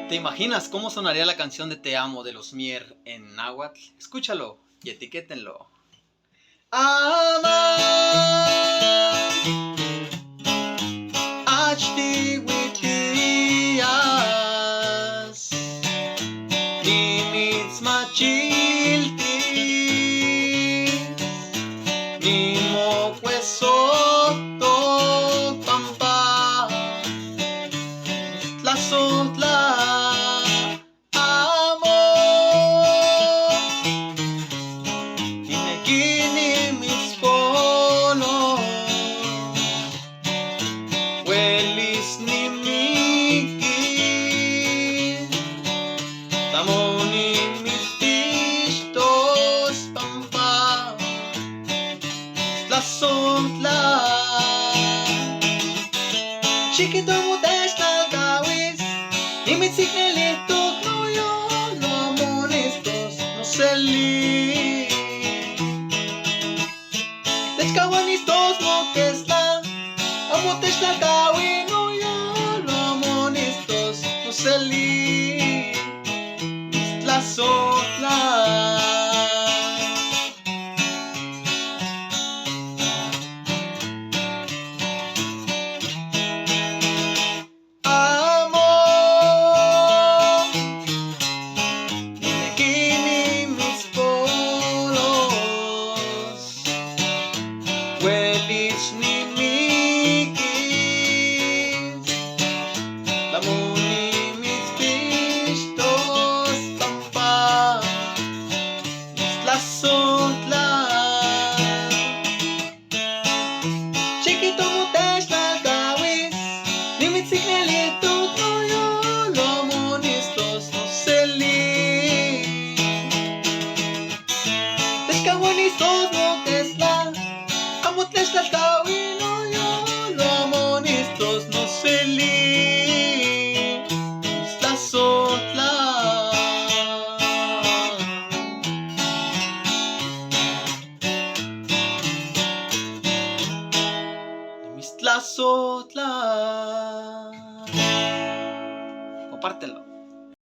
¿Te imaginas cómo sonaría la canción de Te amo de los Mier en náhuatl? Escúchalo y etiquétenlo. Amar, achtihuitias, nimitzmachiltis, nimocuesoto pampa, tlazotla, amor, ninequini mitzpolos, huelis nimiquis, tamoni mitzpixtos pampa, tlazotla, chiquito mutextlalcauis, nimitzicnelihtoc noyolo amonestos noseli. Techcahuanistos moquestla, amo techtlalcaui noyolo amonestos noseli. Mistlazotla. Amor, ninequini mitzpolos, huelis nimiquis, tlamoni mitzpixtos pampa, mistlazotla. Chiquito mutextlalcauis, nimitzicnelihtoc noyolo amonestos noseli. Techcahuanistos moquestla, amo tlaxtlalcaui noyolo amonestos noseli. Mistlazotla. Mistlazotla. Compártelo.